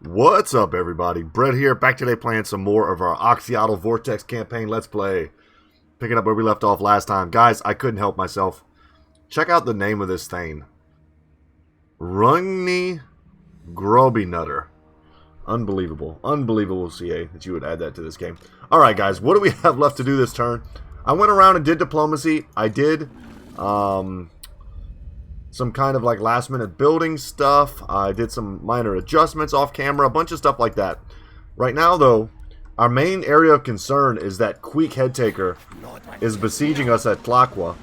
What's up, everybody? Brett here, back today playing some more of our Oxyotl Vortex campaign Let's Play. Picking up where we left off last time. Guys, I couldn't help myself. Check out the name of this thing. Rungni Grobynutter. Unbelievable. Unbelievable, CA, that you would add that to this game. Alright, guys, what do we have left to do this turn? I went around and did diplomacy. I did some kind of like last minute building stuff. I did some minor adjustments off camera, a bunch of stuff like that. Right now though, our main area of concern is that Queek Headtaker is besieging us at Tlaqua.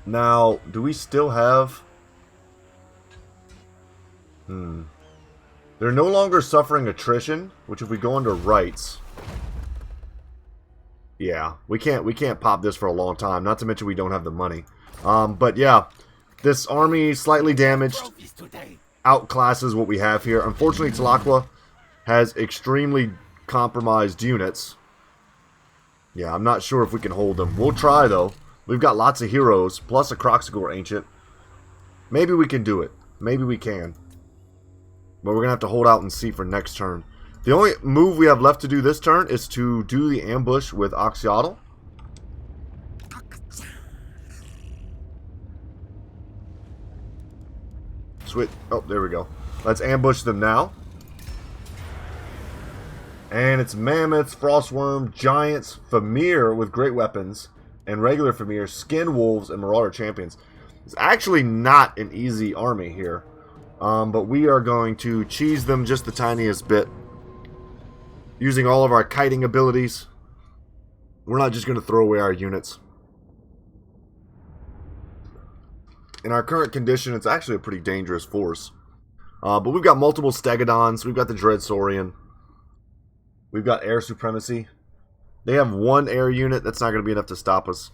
Now, do we still have... They're no longer suffering attrition, which if we go under rights... Yeah, we can't pop this for a long time, not to mention we don't have the money. But yeah, this army, slightly damaged, outclasses what we have here. Unfortunately, Tlaqua has extremely compromised units. Yeah, I'm not sure if we can hold them. We'll try, though. We've got lots of heroes, plus a Croxagore Ancient. Maybe we can do it. Maybe we can. But we're going to have to hold out and see for next turn. The only move we have left to do this turn is to do the ambush with Oxyotl. Switch. Oh, there we go. Let's ambush them now. And it's Mammoths, Frostworm, Giants, Famir with great weapons, and regular Famir, Skin Wolves, and Marauder Champions. It's actually not an easy army here. But we are going to cheese them just the tiniest bit. Using all of our kiting abilities. We're not just going to throw away our units. In our current condition, it's actually a pretty dangerous force. But we've got multiple Stegodons. We've got the Dread Saurian. We've got air supremacy. They have one air unit. That's not going to be enough to stop us.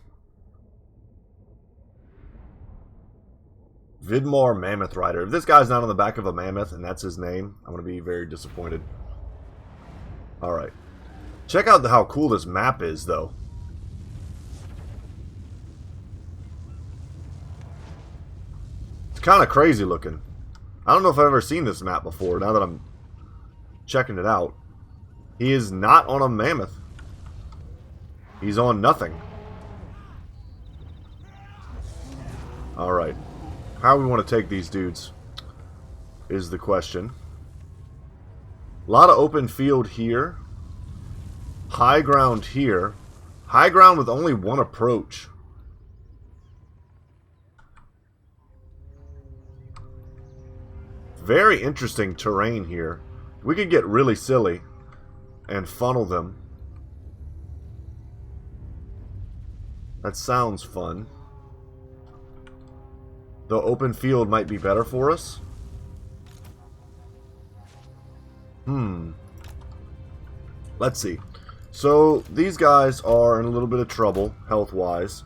Vidmar Mammoth Rider. If this guy's not on the back of a mammoth and that's his name, I'm going to be very disappointed. Alright. Check out how cool this map is, though. It's kind of crazy looking. I don't know if I've ever seen this map before, now that I'm checking it out. He is not on a mammoth. He's on nothing. Alright. How we want to take these dudes is the question. A lot of open field here. High ground here. High ground with only one approach. Very interesting terrain here. We could get really silly and funnel them. That sounds fun. The open field might be better for us. Let's see. So, these guys are in a little bit of trouble, health-wise.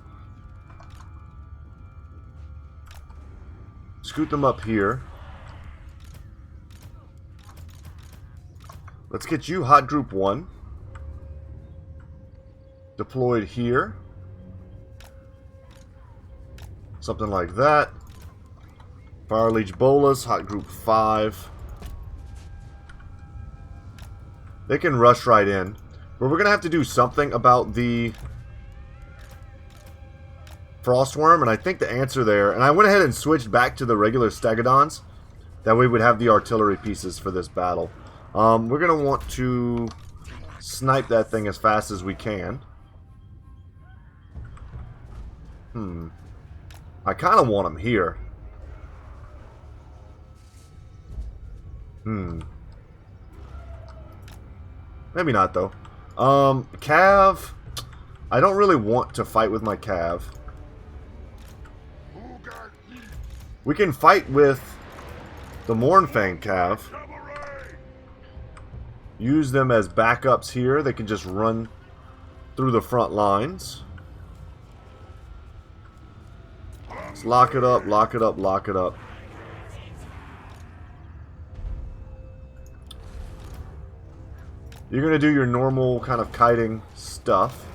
Scoot them up here. Let's get you Hot Group 1. Deployed here. Something like that. Fire Leech Bolas, Hot Group 5. They can rush right in. But we're going to have to do something about the Frostworm, and I think the answer there... And I went ahead and switched back to the regular Stegodons. That way we'd have the artillery pieces for this battle. We're going to want to snipe that thing as fast as we can. I kind of want him here. Maybe not, though. Cav. I don't really want to fight with my Cav. We can fight with the Mournfang Cav. Use them as backups here. They can just run through the front lines. Let's lock it up, lock it up, lock it up. You're going to do your normal kind of kiting stuff.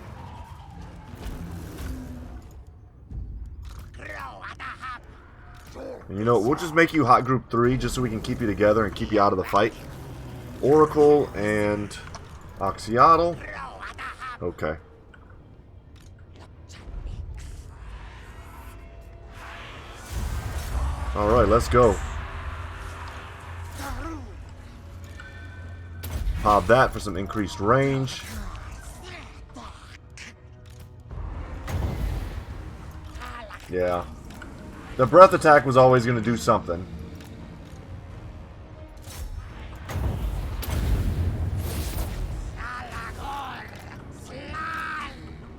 And you know, we'll just make you Hot Group 3 just so we can keep you together and keep you out of the fight. Oracle and Oxyotl. Okay. Alright, let's go. Pop that for some increased range. Yeah. The breath attack was always going to do something.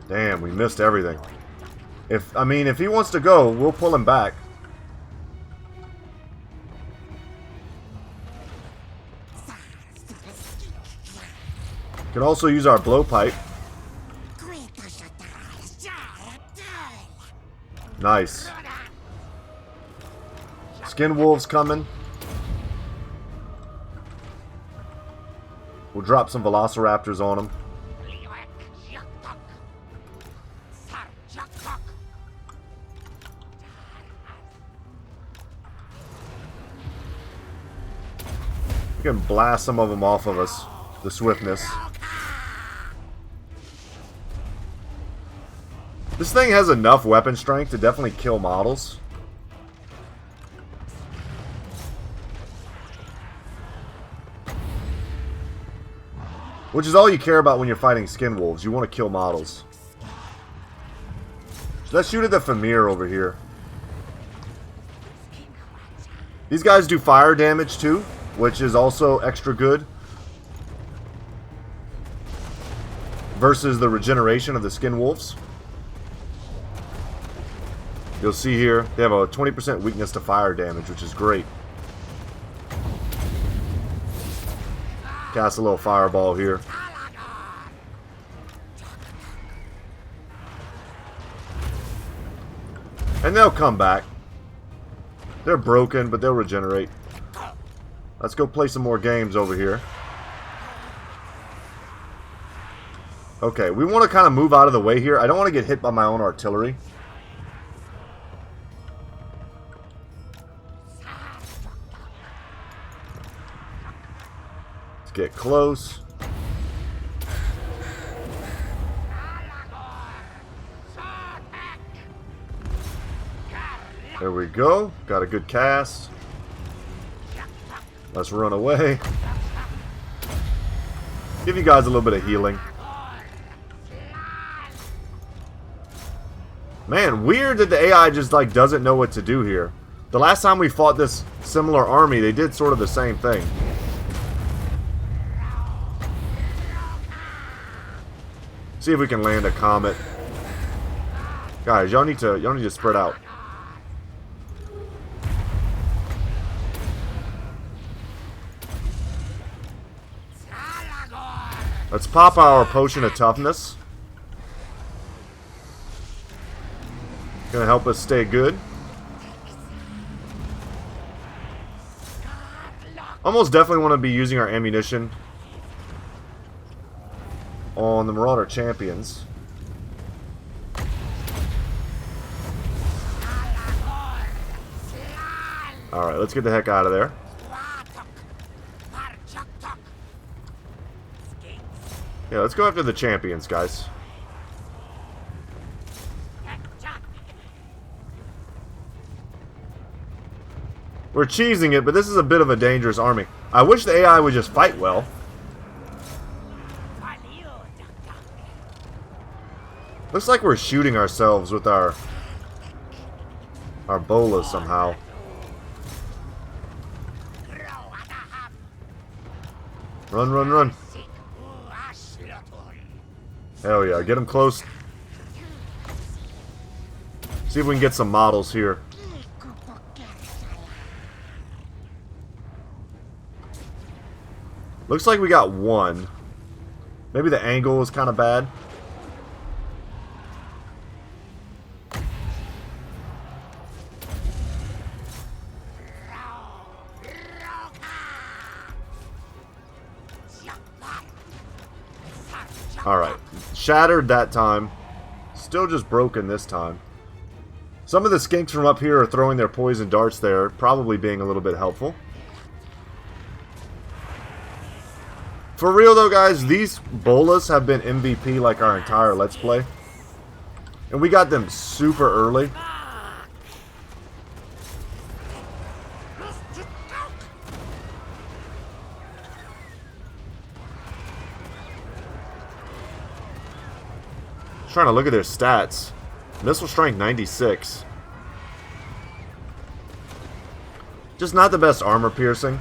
Damn, we missed everything. I mean, if he wants to go, we'll pull him back. Can also use our blowpipe. Nice. Skin wolves coming. We'll drop some velociraptors on them. We can blast some of them off of us. The swiftness. This thing has enough weapon strength to definitely kill models. Which is all you care about when you're fighting skin wolves. You want to kill models. So let's shoot at the Famir over here. These guys do fire damage too, which is also extra good. Versus the regeneration of the skin wolves. You'll see here, they have a 20% weakness to fire damage, which is great. Cast a little fireball here. And they'll come back. They're broken, but they'll regenerate. Let's go play some more games over here. Okay, we want to kind of move out of the way here. I don't want to get hit by my own artillery. Let's get close. There we go. Got a good cast. Let's run away. Give you guys a little bit of healing. Man, weird that the AI just like doesn't know what to do here. The last time we fought this similar army, they did sort of the same thing. See if we can land a comet. Guys, y'all need to spread out. Let's pop our potion of toughness. Gonna help us stay good. Almost definitely want to be using our ammunition on the Marauder champions. Alright, let's get the heck out of there. Yeah, let's go after the champions, guys. We're cheesing it, but this is a bit of a dangerous army. I wish the AI would just fight well. Looks like we're shooting ourselves with our bolas somehow. Run, run, run. Hell yeah, get them close. See if we can get some models here. Looks like we got one. Maybe the angle was kind of bad. Alright. Shattered that time. Still just broken this time. Some of the skinks from up here are throwing their poison darts there, probably being a little bit helpful. For real though, guys, these bolas have been MVP like our entire Let's Play. And we got them super early. Just trying to look at their stats. Missile strength 96. Just not the best armor piercing.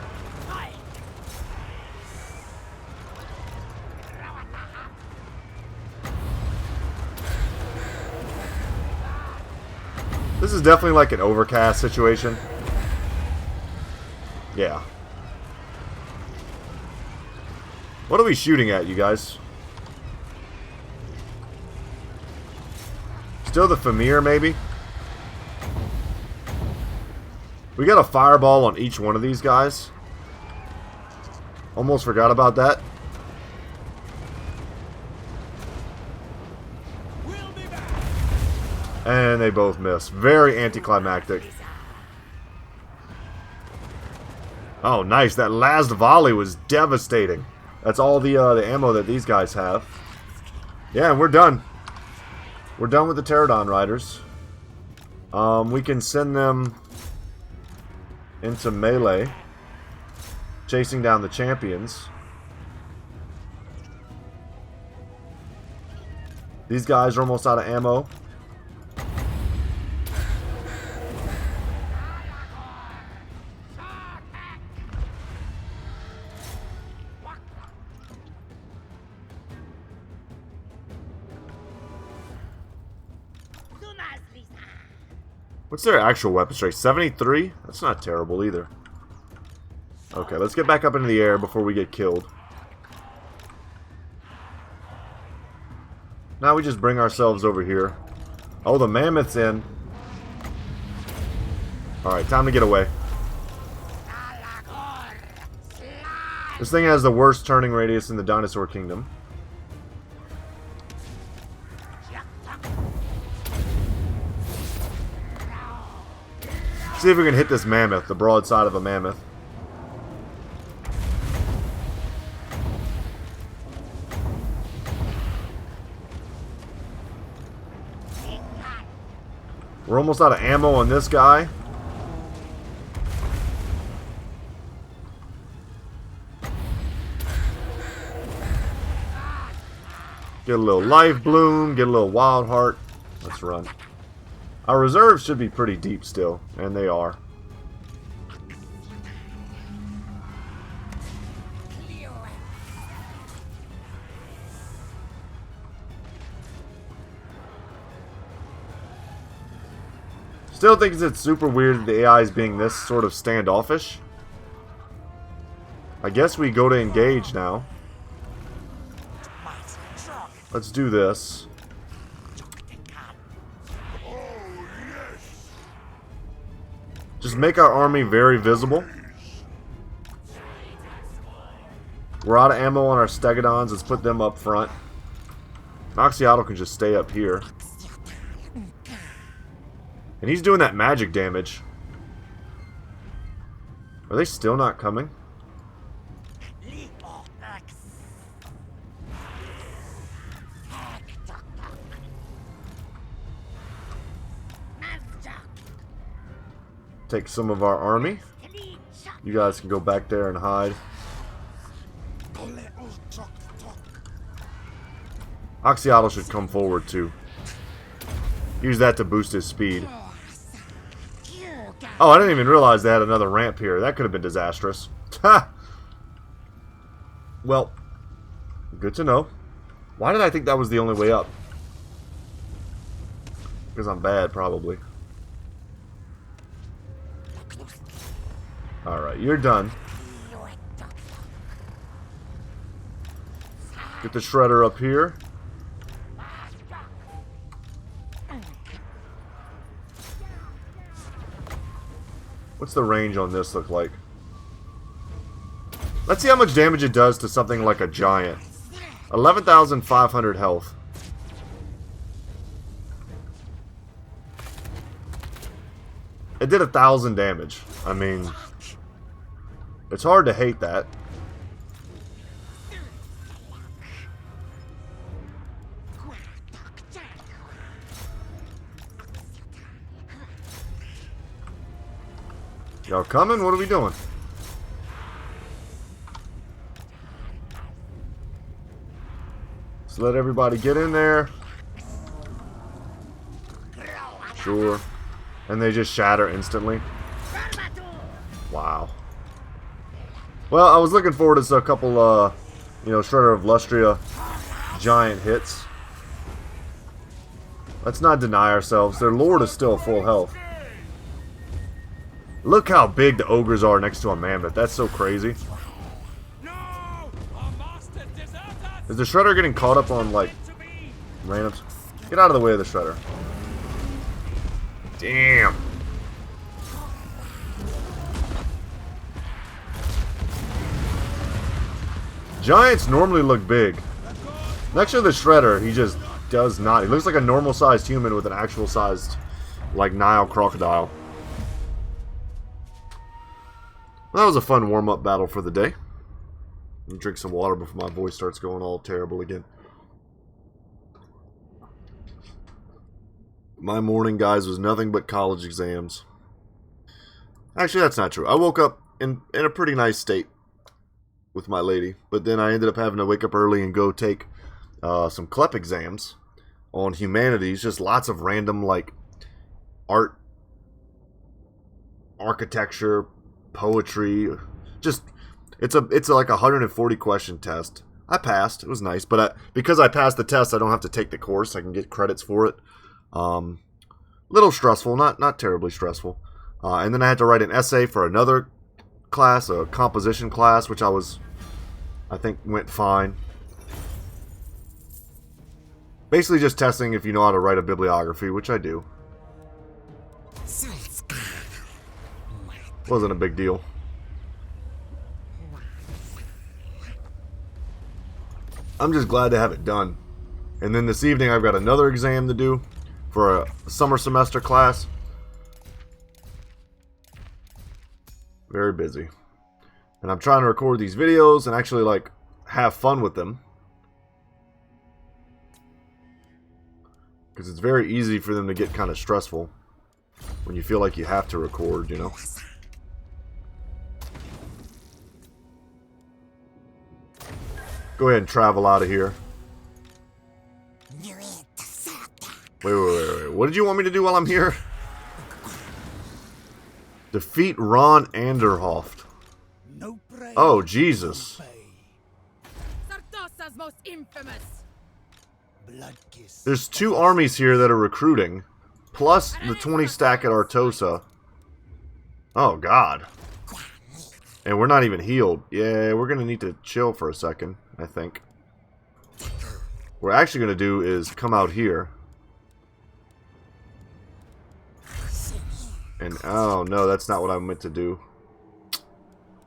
This is definitely like an overcast situation. Yeah. What are we shooting at, you guys? Still the Famir, maybe? We got a fireball on each one of these guys. Almost forgot about that. And they both miss. Very anticlimactic. Oh, nice. That last volley was devastating. That's all the ammo that these guys have. Yeah, and we're done. We're done with the Pterodon Riders. We can send them into melee, chasing down the champions. These guys are almost out of ammo. What's their actual weapon strength? 73? That's not terrible either. Okay, let's get back up into the air before we get killed. Now we just bring ourselves over here. Oh, the mammoth's in. Alright, time to get away. This thing has the worst turning radius in the dinosaur kingdom. See if we can hit this mammoth, the broadside of a mammoth. We're almost out of ammo on this guy. Get a little life bloom, get a little wild heart. Let's run. Our reserves should be pretty deep still, and they are. Still think it's super weird that the AI is being this sort of standoffish. I guess we go to engage now. Let's do this. Just make our army very visible. We're out of ammo on our Stegodons. Let's put them up front. Oxyotl can just stay up here. And he's doing that magic damage. Are they still not coming? Take some of our army. You guys can go back there and hide. Oxyotl should come forward too. Use that to boost his speed. Oh, I didn't even realize they had another ramp here. That could have been disastrous. Ha! Well, good to know. Why did I think that was the only way up? Because I'm bad, probably. Alright, you're done. Get the shredder up here. What's the range on this look like? Let's see how much damage it does to something like a giant. 11,500 health. It did 1,000 damage. I mean, it's hard to hate that. Y'all coming? What are we doing? Let's let everybody get in there. Sure. And they just shatter instantly. Wow. Well, I was looking forward to a couple, you know, Shredder of Lustria giant hits. Let's not deny ourselves. Their lord is still full health. Look how big the ogres are next to a mammoth. That's so crazy. Is the Shredder getting caught up on, like, randoms? Get out of the way of the Shredder. Damn. Giants normally look big. Next to the Shredder, he just does not. He looks like a normal-sized human with an actual-sized, like, Nile crocodile. Well, that was a fun warm-up battle for the day. Let me drink some water before my voice starts going all terrible again. My morning, guys, was nothing but college exams. Actually, that's not true. I woke up in a pretty nice state with my lady, but then I ended up having to wake up early and go take some CLEP exams on humanities. Just lots of random, like, art, architecture, poetry. Just it's like a 140 question test. I passed. It was nice, but because I passed the test, I don't have to take the course. I can get credits for it. Little stressful, not terribly stressful. And then I had to write an essay for another class, a composition class, which I think went fine. Basically just testing if you know how to write a bibliography, which I do. Wasn't a big deal. I'm just glad to have it done. And then this evening I've got another exam to do for a summer semester class. Very busy. And I'm trying to record these videos and actually, like, have fun with them. Because it's very easy for them to get kind of stressful when you feel like you have to record, you know. Go ahead and travel out of here. Wait. What did you want me to do while I'm here? Defeat Ron Anderhoft. Oh, Jesus. There's 2 armies here that are recruiting, plus the 20 stack at Artosa. Oh, God. And we're not even healed. Yeah, we're going to need to chill for a second, I think. What we're actually going to do is come out here. And, oh no, that's not what I meant to do.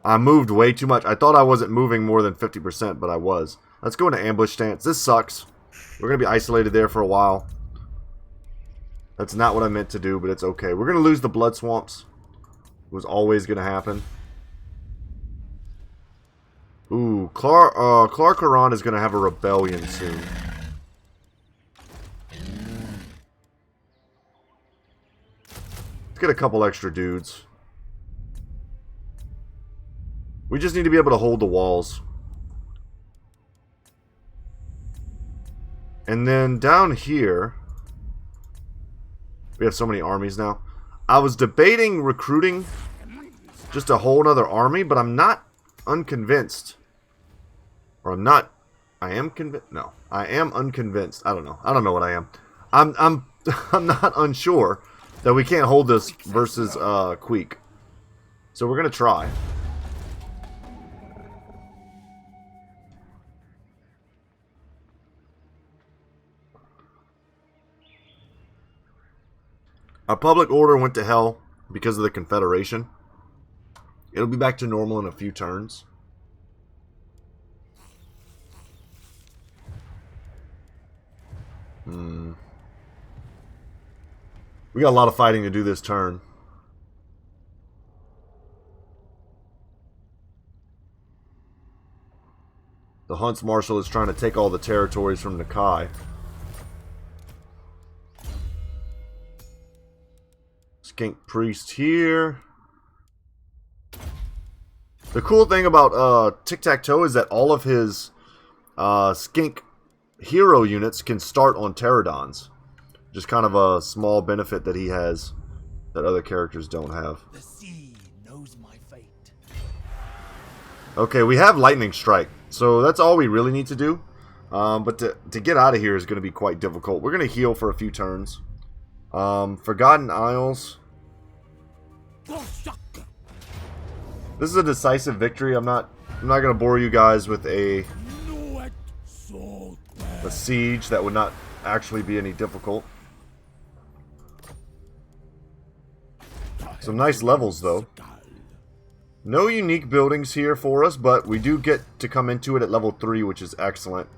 I moved way too much. I thought I wasn't moving more than 50%, but I was. Let's go into ambush stance. This sucks. We're going to be isolated there for a while. That's not what I meant to do, but it's okay. We're going to lose the blood swamps. It was always going to happen. Ooh, Clark Haran is going to have a rebellion soon. Let's get a couple extra dudes. We just need to be able to hold the walls. And then down here, we have so many armies now. I was debating recruiting just a whole other army, but I'm not unconvinced. Or I am convinced. No, I am unconvinced. I don't know. I don't know what I am. I'm not unsure that we can't hold this versus Queek. So we're gonna try. Our public order went to hell because of the Confederation. It'll be back to normal in a few turns. We got a lot of fighting to do this turn. The Hunts Marshal is trying to take all the territories from Nakai. Skink Priest here. The cool thing about Tic-Tac-Toe is that all of his skink hero units can start on pterodons. Just kind of a small benefit that he has that other characters don't have. The sea knows my fate. Okay, we have Lightning Strike, so that's all we really need to do. But to get out of here is going to be quite difficult. We're going to heal for a few turns. Forgotten Isles. This is a decisive victory. I'm not going to bore you guys with a siege that would not actually be any difficult. Some nice levels though. No unique buildings here for us, but we do get to come into it at level 3, which is excellent.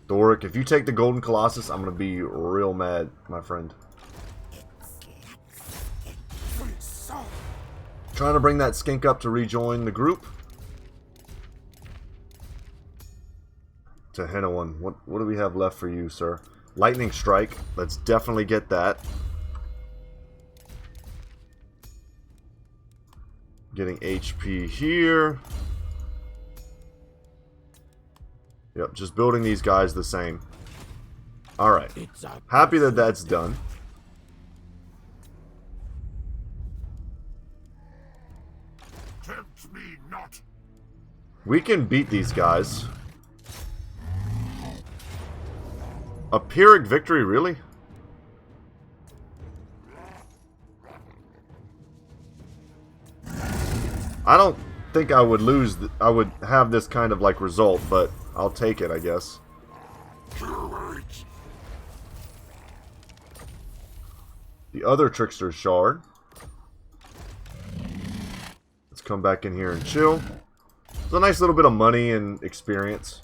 Thoric, if you take the Golden Colossus, I'm going to be real mad, my friend. Trying to bring that skink up to rejoin the group. Tehinawan, what do we have left for you, sir? Lightning Strike, let's definitely get that. Getting HP here. Yep, just building these guys the same. Alright. Happy that that's done. Tempt me not. We can beat these guys. A Pyrrhic victory, really? I don't think I would lose. I would have this kind of like result, but I'll take it, I guess. The other Trickster Shard. Let's come back in here and chill. It's a nice little bit of money and experience.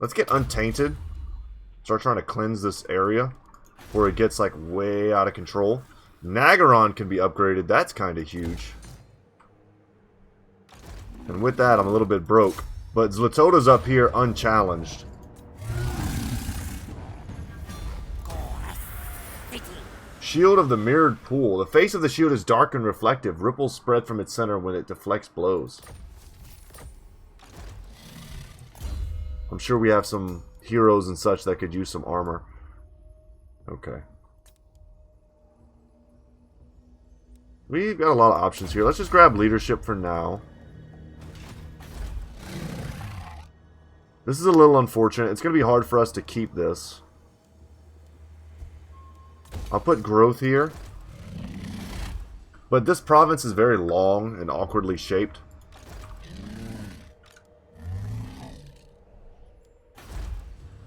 Let's get Untainted. Start trying to cleanse this area before it gets like way out of control. Nagaron can be upgraded. That's kind of huge. And with that, I'm a little bit broke. But Zlatota's up here unchallenged. Shield of the Mirrored Pool. The face of the shield is dark and reflective. Ripples spread from its center when it deflects blows. I'm sure we have some heroes and such that could use some armor. Okay. We've got a lot of options here. Let's just grab leadership for now. This is a little unfortunate. It's going to be hard for us to keep this. I'll put growth here. But this province is very long and awkwardly shaped.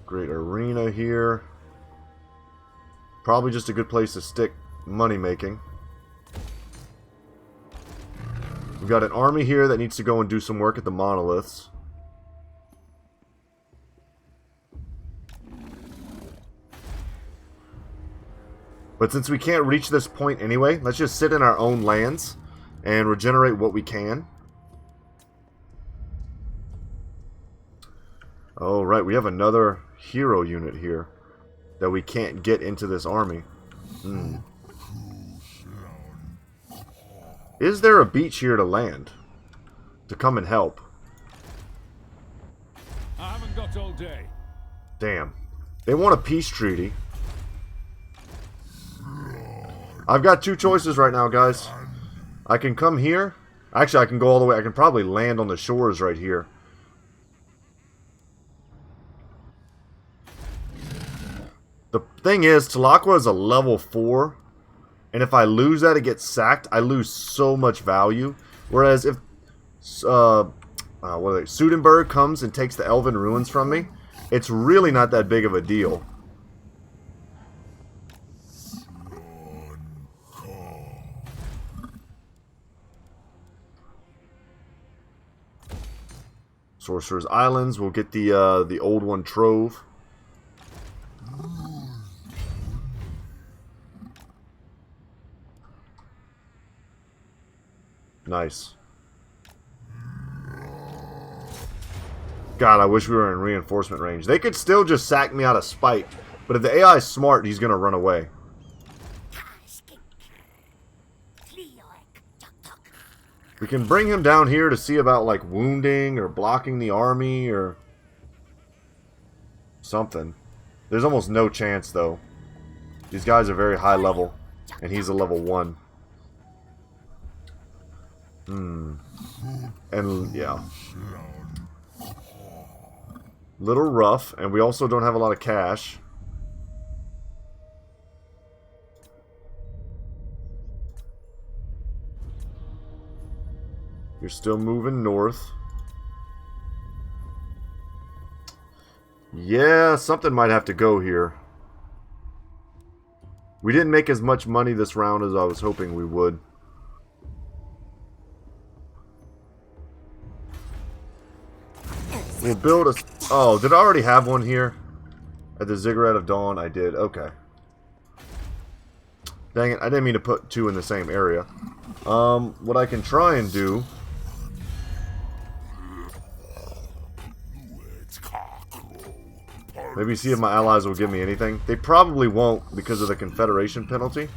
Great arena here. Probably just a good place to stick money making. We've got an army here that needs to go and do some work at the monoliths. But since we can't reach this point anyway, let's just sit in our own lands and regenerate what we can. Oh, right, we have another hero unit here that we can't get into this army. Is there a beach here to land? To come and help? I haven't got all day. Damn. They want a peace treaty. I've got two choices right now, guys. I can come here. Actually, I can go all the way. I can probably land on the shores right here. The thing is, Tlaaqua is a level 4. And if I lose that, it gets sacked. I lose so much value. Whereas if Sudenburg comes and takes the Elven Ruins from me, it's really not that big of a deal. Sorcerer's Islands. We'll get the old one Trove. Nice. God, I wish we were in reinforcement range. They could still just sack me out of spite. But if the AI is smart, he's going to run away. We can bring him down here to see about, like, wounding or blocking the army or something. There's almost no chance, though. These guys are very high level, and he's a level 1. And, yeah. Little rough, and we also don't have a lot of cash. You're still moving north. Yeah, something might have to go here. We didn't make as much money this round as I was hoping we would. We'll build a... Oh, did I already have one here? At the Ziggurat of Dawn? I did. Okay. Dang it, I didn't mean to put 2 in the same area. What I can try and do... Maybe see if my allies will give me anything. They probably won't because of the Confederation penalty.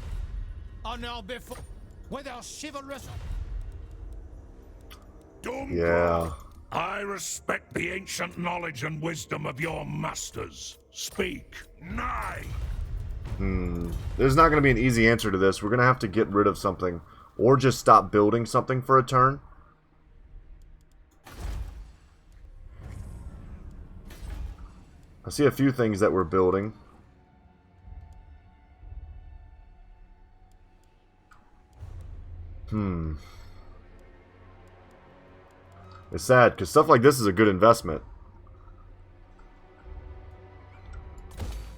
Yeah. I respect the ancient knowledge and wisdom of your masters. Speak. Nay. There's not going to be an easy answer to this. We're going to have to get rid of something. Or just stop building something for a turn. I see a few things that we're building. It's sad, because stuff like this is a good investment.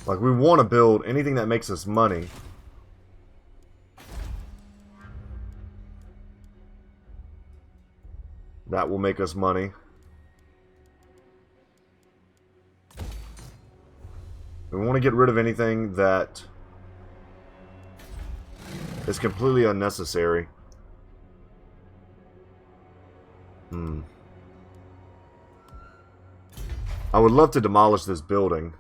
Like, we want to build anything that makes us money. That will make us money. We want to get rid of anything that is completely unnecessary. I would love to demolish this building.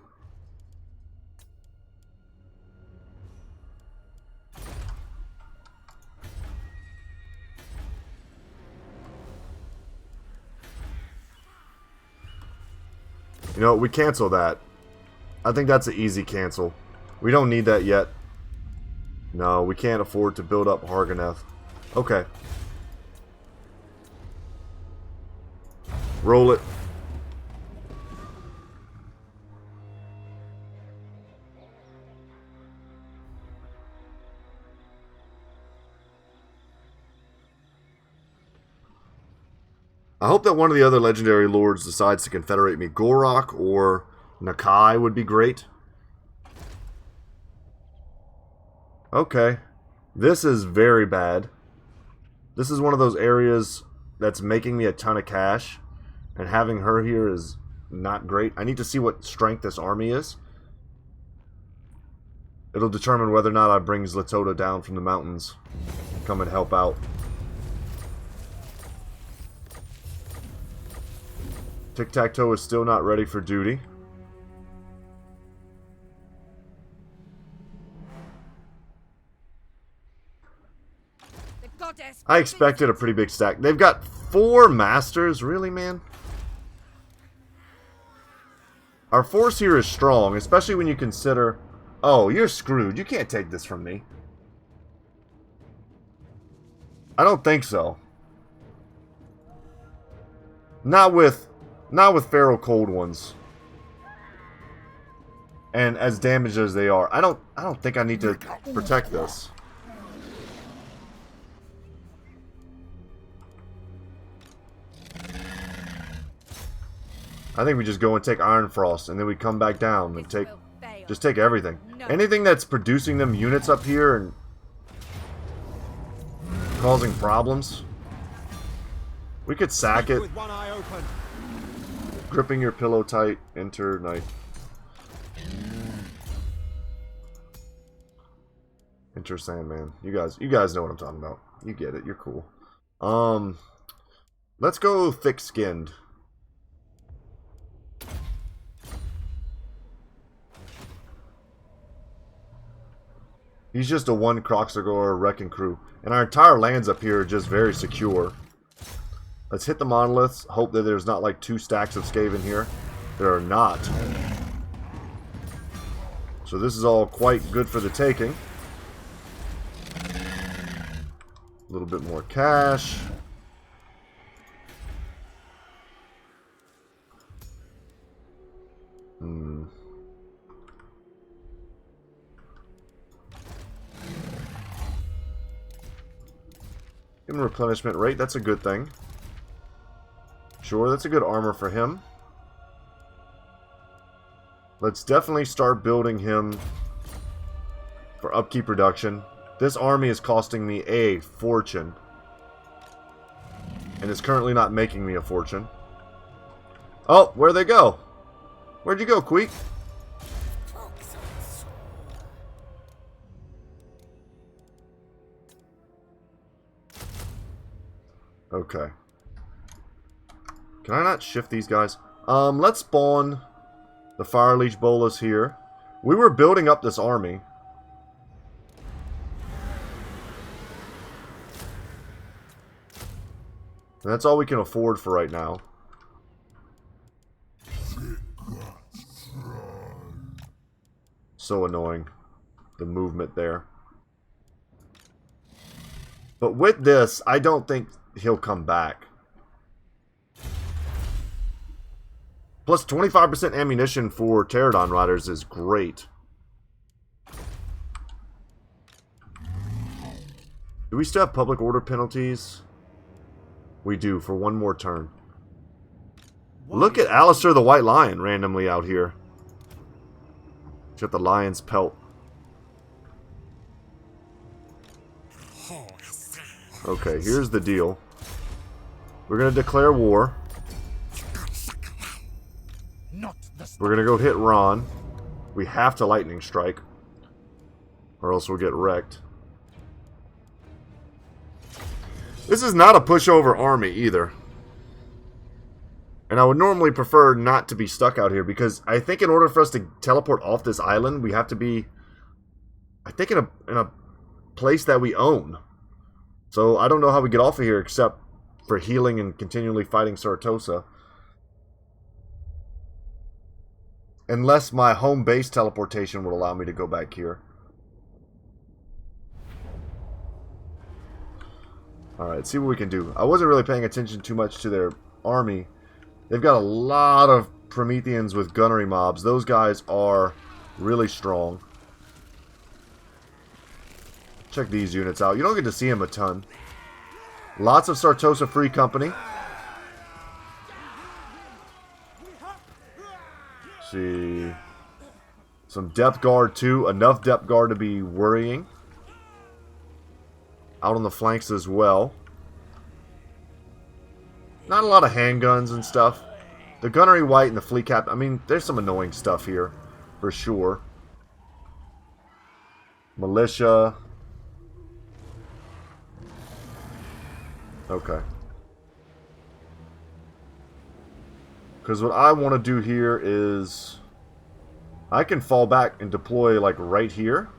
You know, we cancel that. I think that's an easy cancel. We don't need that yet. No, we can't afford to build up Harganeth. Okay. Roll it. I hope that one of the other legendary lords decides to confederate me. Gorok or Nakai would be great. Okay. This is very bad. This is one of those areas that's making me a ton of cash. And having her here is not great. I need to see what strength this army is. It'll determine whether or not I bring Zlatoda down from the mountains. Come and help out. Tic-Tac-Toe is still not ready for duty. I expected a pretty big stack. They've got 4 masters. Really, man? Our force here is strong, especially when you consider... Oh, you're screwed. You can't take this from me. I don't think so. Not with Feral Cold Ones. And as damaged as they are. I don't think I need to protect this. I think we just go and take Iron Frost, and then we come back down and just take everything. Anything that's producing them units up here and causing problems, we could sack it. Gripping your pillow tight, enter night. Enter Sandman. You guys know what I'm talking about. You get it. You're cool. Let's go thick-skinned. He's just a one Croxagore wrecking crew. And our entire lands up here are just very secure. Let's hit the monoliths. Hope that there's not like 2 stacks of Skaven here. There are not. So this is all quite good for the taking. A little bit more cash. Give him replenishment rate. That's a good thing. Sure, that's a good armor for him. Let's definitely start building him for upkeep reduction. This army is costing me a fortune. And it's currently not making me a fortune. Oh, where'd they go? Where'd you go, Queek? Okay. Can I not shift these guys? Let's spawn the Fire Leech Bolas here. We were building up this army. And that's all we can afford for right now. So annoying. The movement there. But with this, I don't think he'll come back. Plus 25% ammunition for Pterodon Riders is great. Do we still have public order penalties? We do, for one more turn. Look at Alistair the White Lion randomly out here. He's got the lion's pelt. Okay, here's the deal. We're going to declare war. We're going to go hit Ron. We have to lightning strike, or else we'll get wrecked. This is not a pushover army either. And I would normally prefer not to be stuck out here, because I think in order for us to teleport off this island, we have to be, I think, in a place that we own. So I don't know how we get off of here except for healing and continually fighting Saratosa. Unless my home base teleportation would allow me to go back here. Alright, see what we can do. I wasn't really paying attention too much to their army. They've got a lot of Prometheans with gunnery mobs. Those guys are really strong. Check these units out. You don't get to see them a ton. Lots of Sartosa Free Company. See. Some Depth Guard too. Enough Depth Guard to be worrying. Out on the flanks as well. Not a lot of handguns and stuff. The Gunnery White and the Fleet Cap. I mean, there's some annoying stuff here. For sure. Militia. Okay. Because what I want to do here is I can fall back and deploy like right here.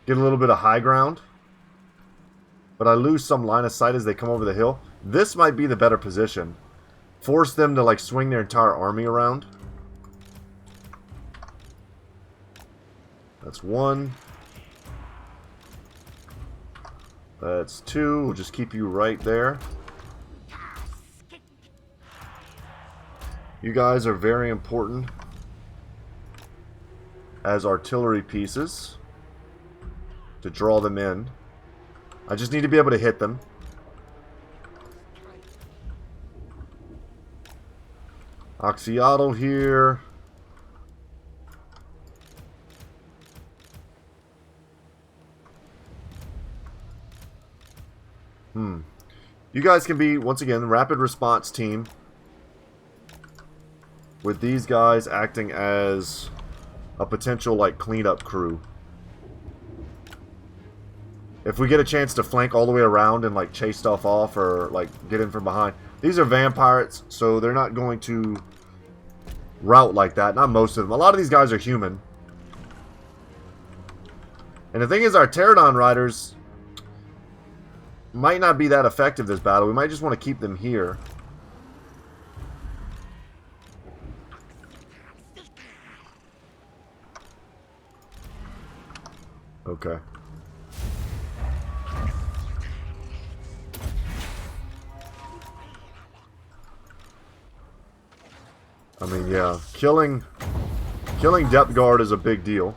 Get a little bit of high ground. But I lose some line of sight as they come over the hill. This might be the better position. Force them to like swing their entire army around. That's one. That's two. We'll just keep you right there. You guys are very important as artillery pieces to draw them in. I just need to be able to hit them. Oxyotl here. You guys can be, once again, the rapid response team. With these guys acting as a potential, like, cleanup crew. If we get a chance to flank all the way around and, like, chase stuff off or, like, get in from behind. These are vampires, so they're not going to route like that. Not most of them. A lot of these guys are human. And the thing is, our Pterodon riders might not be that effective this battle. We might just want to keep them here. Okay. I mean, yeah, killing depth guard is a big deal.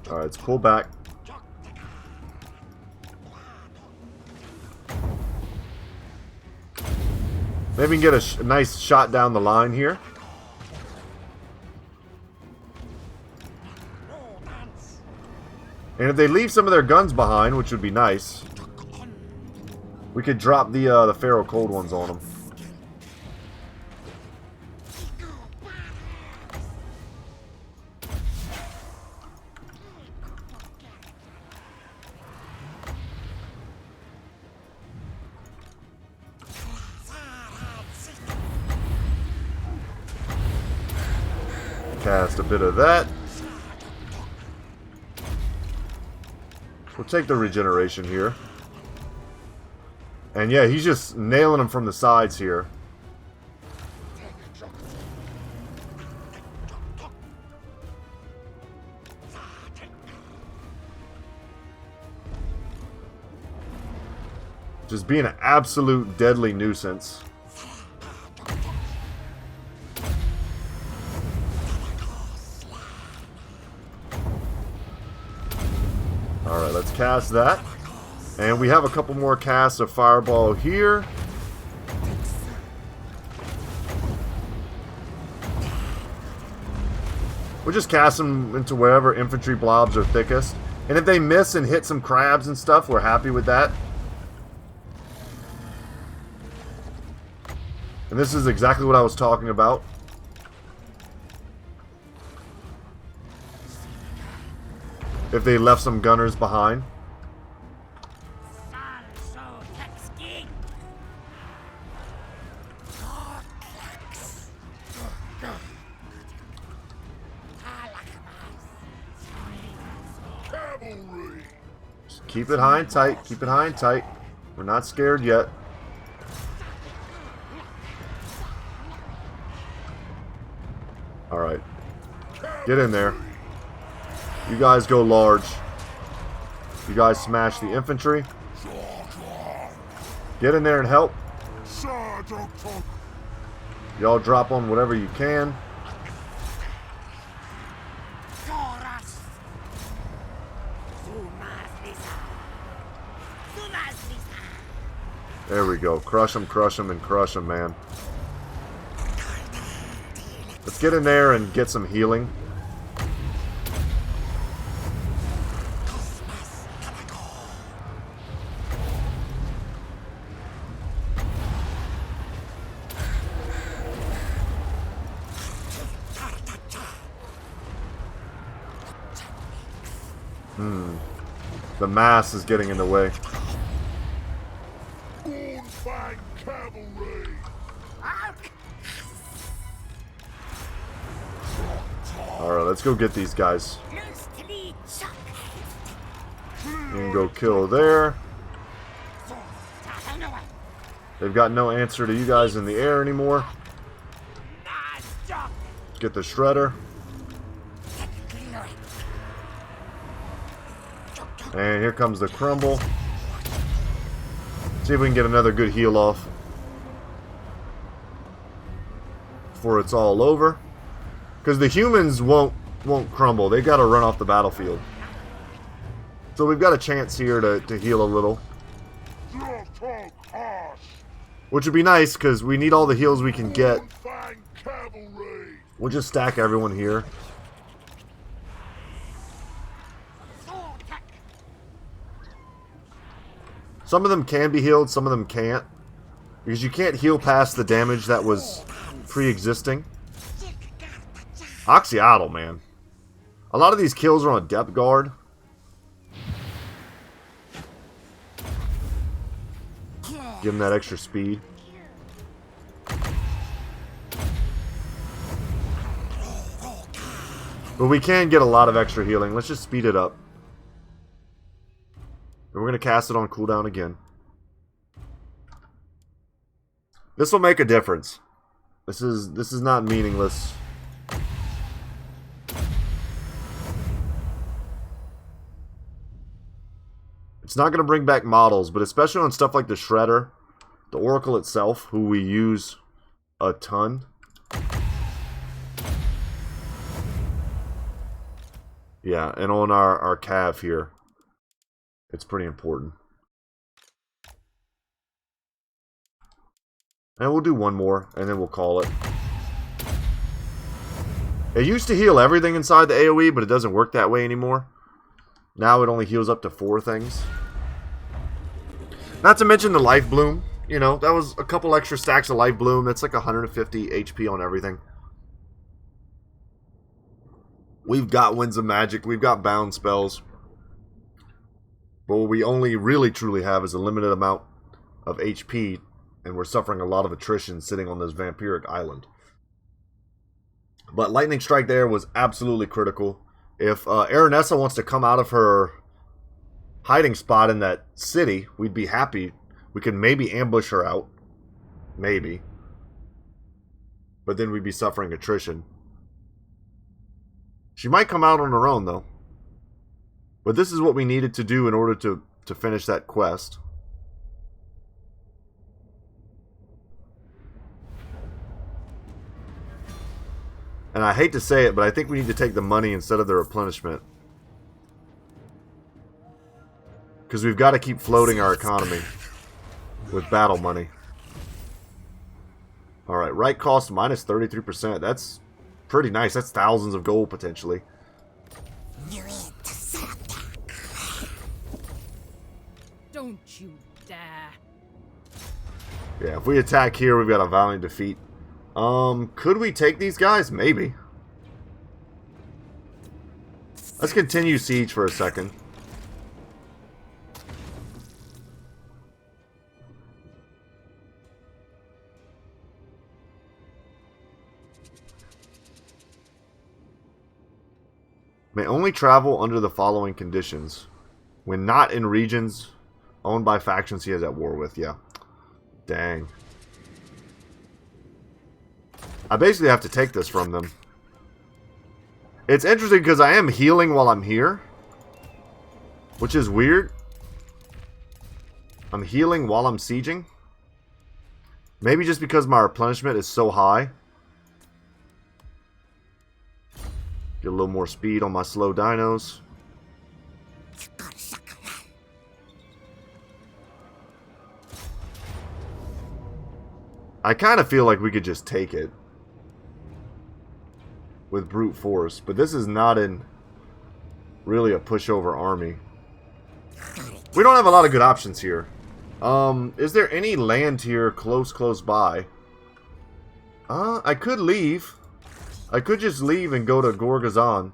Alright, let's pull back. Maybe we can get a nice shot down the line here. And if they leave some of their guns behind, which would be nice, we could drop the Pharaoh Cold ones on them. Cast a bit of that. We'll take the regeneration here. And yeah, he's just nailing them from the sides here. Just being an absolute deadly nuisance. Alright, let's cast that. And we have a couple more casts of Fireball here. We'll just cast them into wherever infantry blobs are thickest. And if they miss and hit some crabs and stuff, we're happy with that. And this is exactly what I was talking about. If they left some gunners behind. Just keep it high and tight. Keep it high and tight. We're not scared yet. Alright. Get in there. You guys go large. You guys smash the infantry. Get in there and help. Y'all drop on whatever you can. There we go. Crush them, and crush them, man. Let's get in there and get some healing. The mass is getting in the way. Alright, let's go get these guys. You can go kill there. They've got no answer to you guys in the air anymore. Get the shredder. And here comes the crumble. See if we can get another good heal off before it's all over. Because the humans won't crumble. They've got to run off the battlefield. So we've got a chance here to heal a little. Which would be nice because we need all the heals we can get. We'll just stack everyone here. Some of them can be healed, some of them can't. Because you can't heal past the damage that was pre-existing. Oxyotl, man. A lot of these kills are on depth guard. Give him that extra speed. But we can get a lot of extra healing. Let's just speed it up. And we're going to cast it on cooldown again. This will make a difference. This is not meaningless. It's not going to bring back models, but especially on stuff like the Shredder, the Oracle itself, who we use a ton. Yeah, and on our Cav here, it's pretty important. And we'll do one more, and then we'll call it. It used to heal everything inside the AoE, but it doesn't work that way anymore. Now it only heals up to 4 things. Not to mention the Life Bloom. You know, that was a couple extra stacks of Life Bloom. That's like 150 HP on everything. We've got Winds of Magic. We've got Bound Spells. But what we only really truly have is a limited amount of HP. And we're suffering a lot of attrition sitting on this vampiric island. But Lightning Strike there was absolutely critical. If Aranessa wants to come out of her hiding spot in that city, we'd be happy. We could maybe ambush her out. Maybe. But then we'd be suffering attrition. She might come out on her own, though. But this is what we needed to do in order to finish that quest. And I hate to say it, but I think we need to take the money instead of the replenishment. Because we've got to keep floating our economy with battle money. Alright, right cost minus 33%. That's pretty nice. That's thousands of gold potentially. Don't you dare. Yeah, if we attack here, we've got a valiant defeat. Could we take these guys? Maybe. Let's continue siege for a second. May only travel under the following conditions. When not in regions owned by factions he is at war with. Yeah. Dang. I basically have to take this from them. It's interesting because I am healing while I'm here. Which is weird. I'm healing while I'm sieging. Maybe just because my replenishment is so high. Get a little more speed on my slow dinos. I kind of feel like we could just take it. With brute force. But this is not in really a pushover army. We don't have a lot of good options here. Is there any land here close by? I could leave. I could just leave and go to Gorgazan.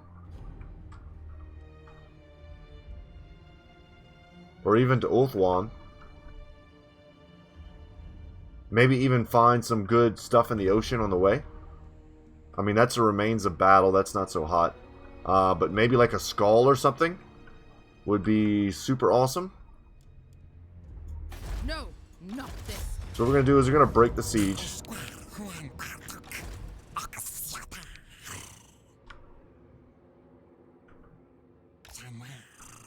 Or even to Ulthuan. Maybe even find some good stuff in the ocean on the way. I mean, that's the remains of battle. That's not so hot. But maybe like a skull or something would be super awesome. No, not this. So what we're going to do is we're going to break the siege.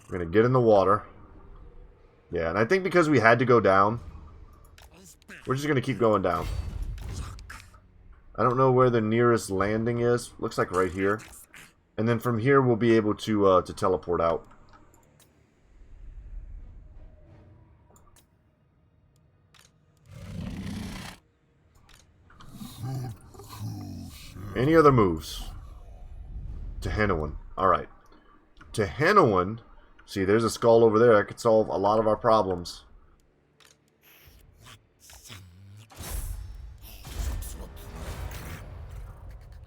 We're going to get in the water. Yeah, and I think because we had to go down, we're just going to keep going down. I don't know where the nearest landing is. Looks like right here. And then from here we'll be able to teleport out. Any other moves? Tehenowan. Alright. Tehenowan. See, there's a skull over there. That could solve a lot of our problems.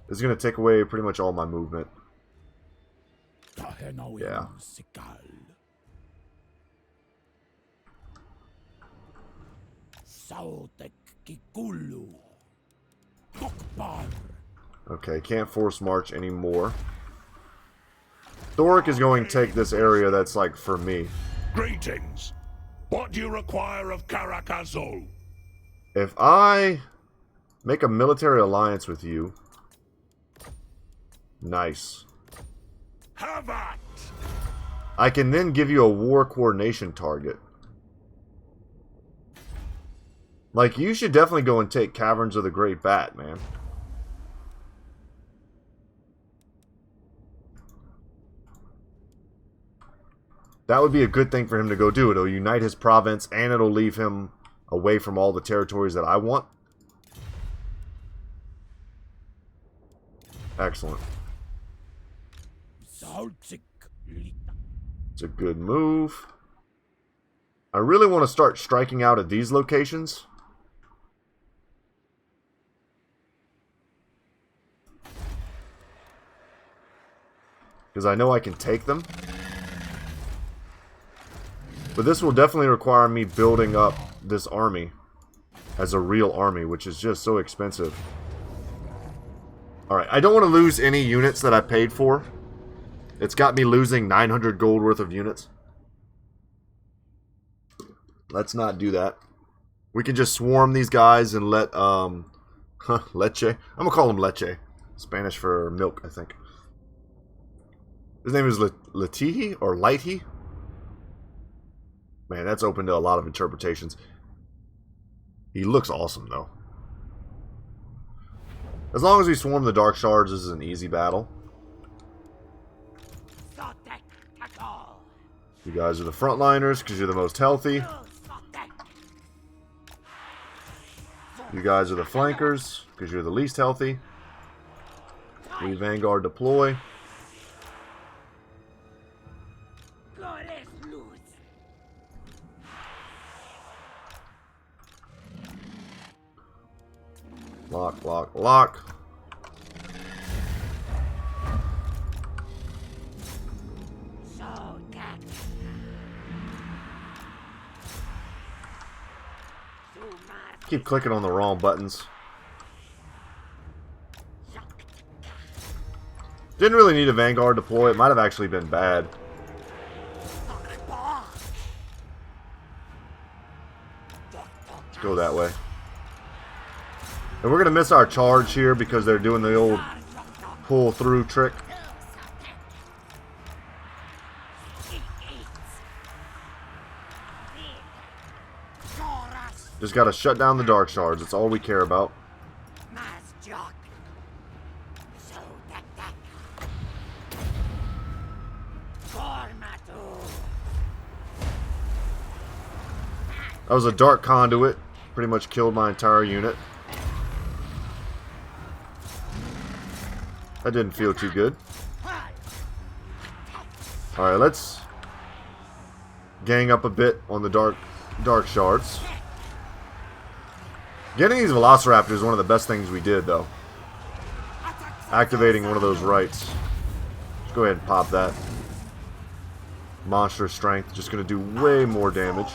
This is going to take away pretty much all my movement. Yeah. Okay, can't force march anymore. Thoric is going to take this area that's like for me. Greetings. What do you require of Karakazul? If I make a military alliance with you... Nice. Have at! I can then give you a war coordination target. Like, you should definitely go and take Caverns of the Great Bat, man. That would be a good thing for him to go do. It'll unite his province, and it'll leave him away from all the territories that I want. Excellent. It's a good move. I really want to start striking out at these locations. Because I know I can take them. But this will definitely require me building up this army as a real army, which is just so expensive. Alright, I don't want to lose any units that I paid for. It's got me losing 900 gold worth of units. Let's not do that. We can just swarm these guys and let, Leche. I'm gonna call him Leche. Spanish for milk, I think. His name is Latihi or Lighty. Man, that's open to a lot of interpretations. He looks awesome, though. As long as we swarm the Dark Shards, this is an easy battle. You guys are the frontliners because you're the most healthy. You guys are the flankers because you're the least healthy. We Vanguard deploy. Lock, lock, lock. Keep clicking on the wrong buttons. Didn't really need a Vanguard deploy. It might have actually been bad. Let's go that way. And we're going to miss our charge here because they're doing the old pull-through trick. Just got to shut down the Dark Shards. That's all we care about. That was a Dark Conduit. Pretty much killed my entire unit. That didn't feel too good. Alright, let's gang up a bit on the Dark Shards. Getting these Velociraptors is one of the best things we did, though. Activating one of those rights. Let's go ahead and pop that. Monster Strength, just going to do way more damage.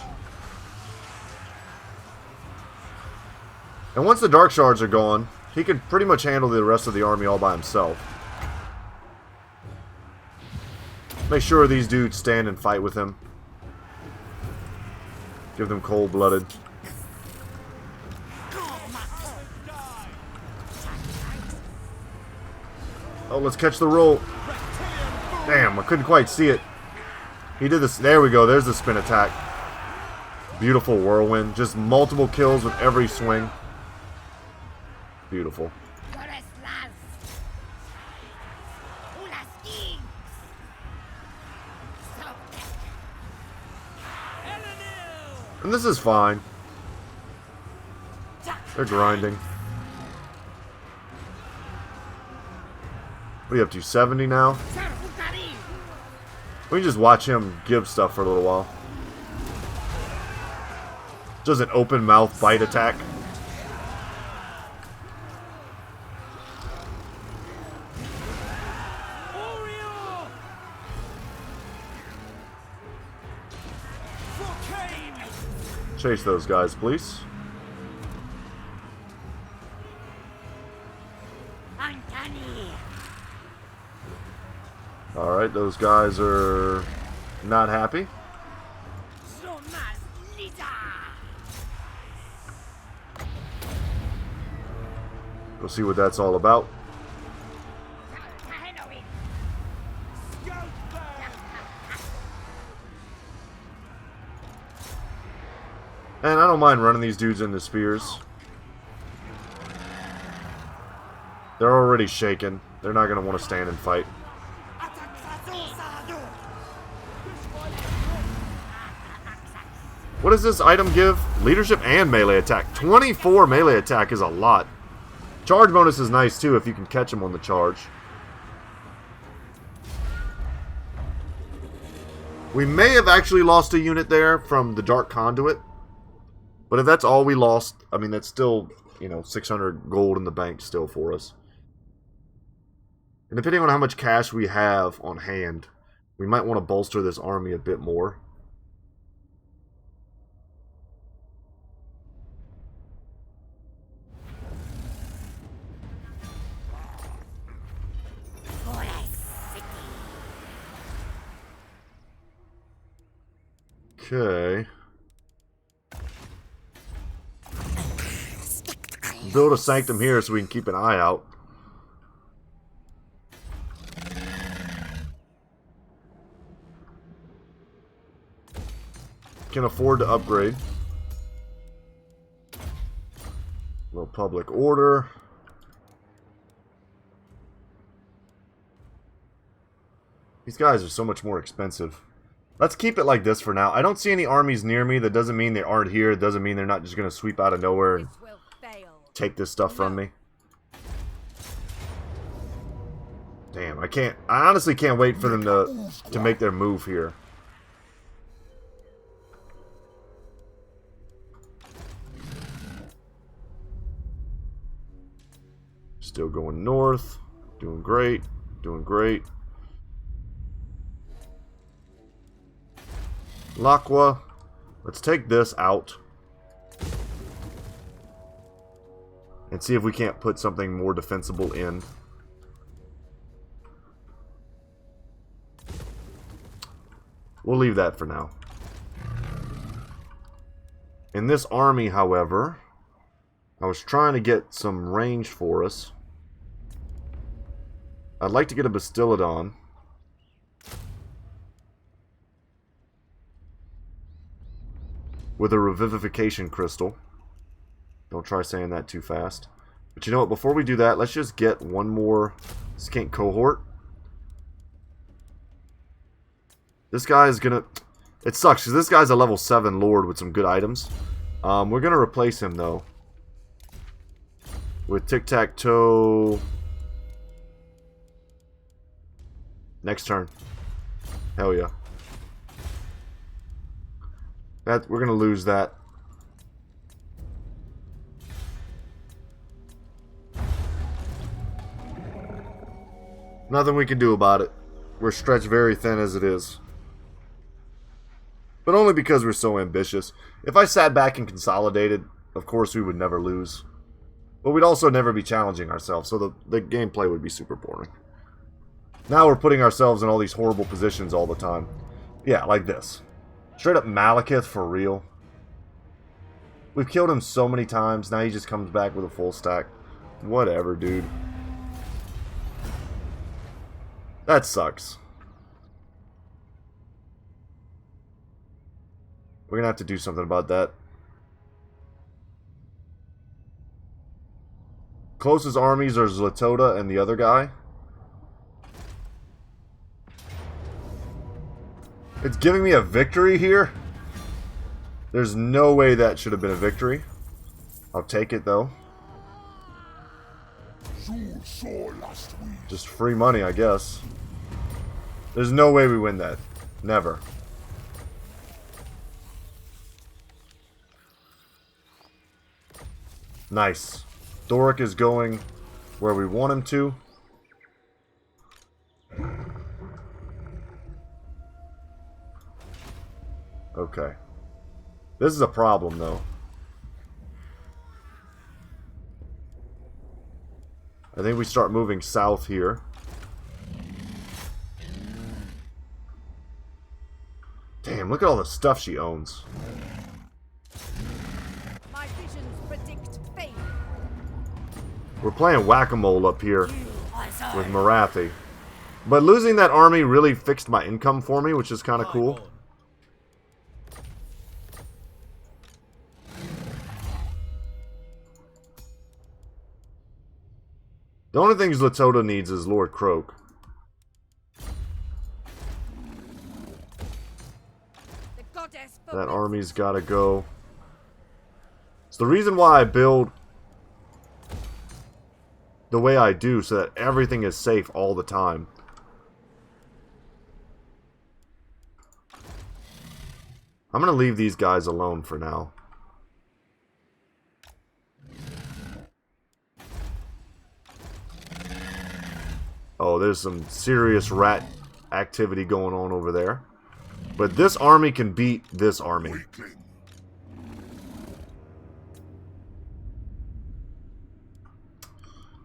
And once the Dark Shards are gone, he could pretty much handle the rest of the army all by himself. Make sure these dudes stand and fight with him. Give them cold-blooded. Oh, let's catch the roll. Damn, I couldn't quite see it. He did this. There we go. There's the spin attack. Beautiful whirlwind. Just multiple kills with every swing. Beautiful. And this is fine. They're grinding. What are you up to, 70 now? We can just watch him give stuff for a little while. Just an open mouth bite attack. Chase those guys, please. Alright, those guys are not happy. We'll see what that's all about. And I don't mind running these dudes into spears. They're already shaken. They're not going to want to stand and fight. What does this item give? Leadership and melee attack. 24 melee attack is a lot. Charge bonus is nice too if you can catch them on the charge. We may have actually lost a unit there from the Dark Conduit. But if that's all we lost, I mean, that's still, you know, 600 gold in the bank still for us. And depending on how much cash we have on hand, we might want to bolster this army a bit more. Okay. Build a sanctum here so we can keep an eye out. Can afford to upgrade. Little public order. These guys are so much more expensive. Let's keep it like this for now. I don't see any armies near me. That doesn't mean they aren't here. It doesn't mean they're not just going to sweep out of nowhere and take this stuff from me. Damn, I honestly can't wait for them to make their move here. Still going north. Doing great. Doing great. L'Aqua. Let's take this out. And see if we can't put something more defensible in. We'll leave that for now. In this army, however, I was trying to get some range for us. I'd like to get a Bastillodon. With a Revivification Crystal. Don't try saying that too fast. But you know what? Before we do that, let's just get one more Skink Cohort. This guy is gonna... It sucks, because this guy's a level 7 Lord with some good items. We're gonna replace him, though. With Tic-Tac-Toe... Next turn. Hell yeah. We're gonna lose that. Nothing we can do about it. We're stretched very thin as it is. But only because we're so ambitious. If I sat back and consolidated, of course we would never lose. But we'd also never be challenging ourselves, so the gameplay would be super boring. Now we're putting ourselves in all these horrible positions all the time. Yeah, like this. Straight up Malekith for real. We've killed him so many times, now he just comes back with a full stack. Whatever, dude. That sucks. We're gonna have to do something about that. Closest armies are Zlatoda and the other guy. It's giving me a victory here? There's no way that should have been a victory. I'll take it though. Just free money, I guess. There's no way we win that. Never. Nice. Doric is going where we want him to. Okay. This is a problem, though. I think we start moving south here. Damn, look at all the stuff she owns. My visions predict fate. We're playing whack-a-mole up here with Marathi. But losing that army really fixed my income for me, which is kind of cool. The only thing Zlatoda needs is Lord Croak. The goddess That army's gotta go. It's the reason why I build the way I do, so that everything is safe all the time. I'm gonna leave these guys alone for now. Oh, there's some serious rat activity going on over there. But this army can beat this army.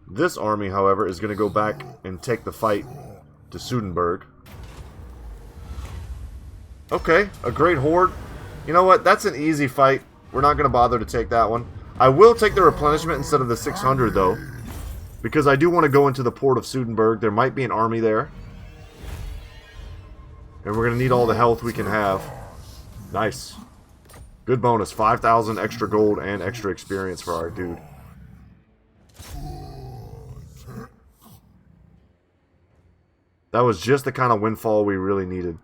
This army, however, is going to go back and take the fight to Sudenburg. Okay, a great horde. You know what? That's an easy fight. We're not going to bother to take that one. I will take the replenishment instead of the 600, though. Because I do want to go into the port of Sudenburg. There might be an army there. And we're going to need all the health we can have. Nice. Good bonus. 5,000 extra gold and extra experience for our dude. That was just the kind of windfall we really needed.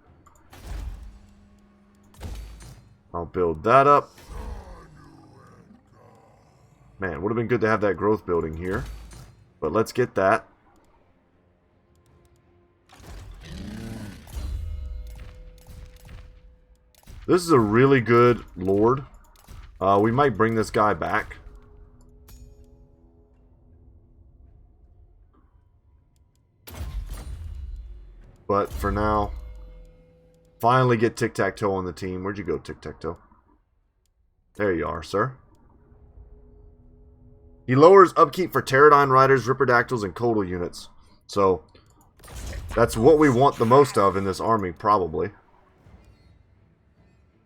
I'll build that up. Man, would have been good to have that growth building here. But let's get that. This is a really good lord. We might bring this guy back. But for now, finally get Tic-Tac-Toe on the team. Where'd you go, Tic-Tac-Toe? There you are, sir. He lowers upkeep for Pterodine Riders, Ripperdactyls, and Codal units. So, that's what we want the most of in this army, probably.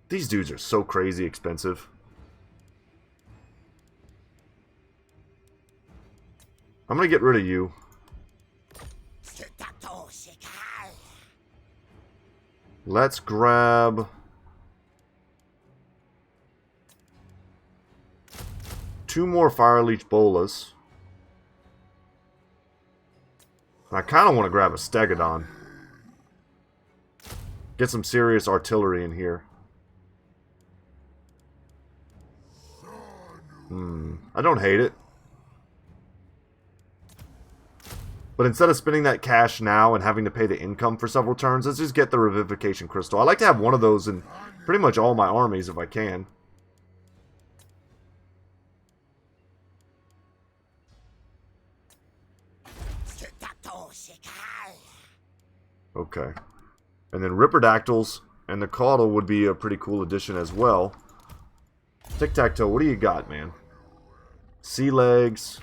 These dudes are so crazy expensive. I'm going to get rid of you. Let's grab... 2 more Fire Leech Bolas. I kind of want to grab a Stegodon. Get some serious artillery in here. I don't hate it. But instead of spending that cash now and having to pay the income for several turns, let's just get the Revivification Crystal. I like to have one of those in pretty much all my armies if I can. Okay. And then Ripperdactyls and the Caudal would be a pretty cool addition as well. Tic-Tac-Toe, what do you got, man? Sea Legs.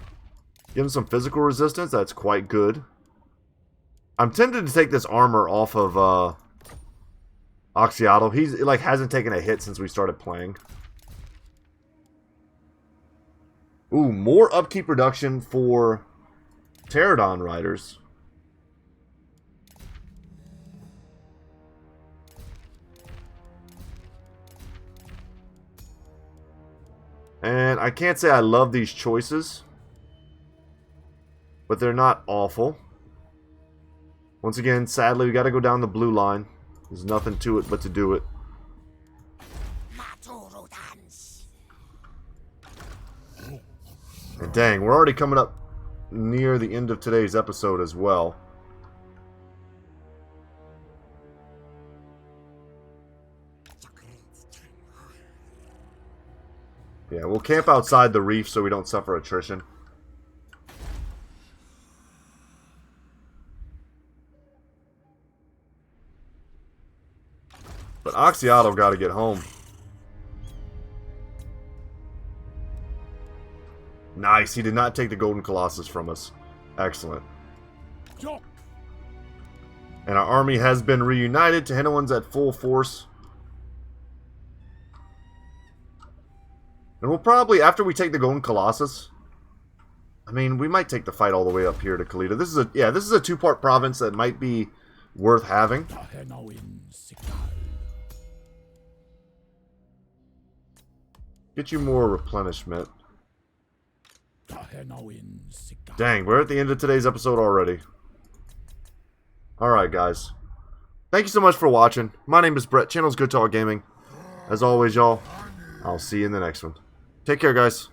Give him some physical resistance. That's quite good. I'm tempted to take this armor off of Oxyotl. He's like hasn't taken a hit since we started playing. Ooh, more upkeep reduction for Pterodon Riders. And I can't say I love these choices, but they're not awful. Once again, sadly, we got to go down the blue line. There's nothing to it but to do it. And dang, we're already coming up near the end of today's episode as well. Yeah, we'll camp outside the reef so we don't suffer attrition. But Oxyotl got to get home. Nice. He did not take the Golden Colossus from us. Excellent. And our army has been reunited. Tehenowan's at full force. And we'll probably, after we take the Golden Colossus, I mean, we might take the fight all the way up here to Kalita. This is a two-part province that might be worth having. Get you more replenishment. Dang, we're at the end of today's episode already. Alright, guys. Thank you so much for watching. My name is Brett. Channel's Goodtalk Gaming. As always, y'all, I'll see you in the next one. Take care, guys.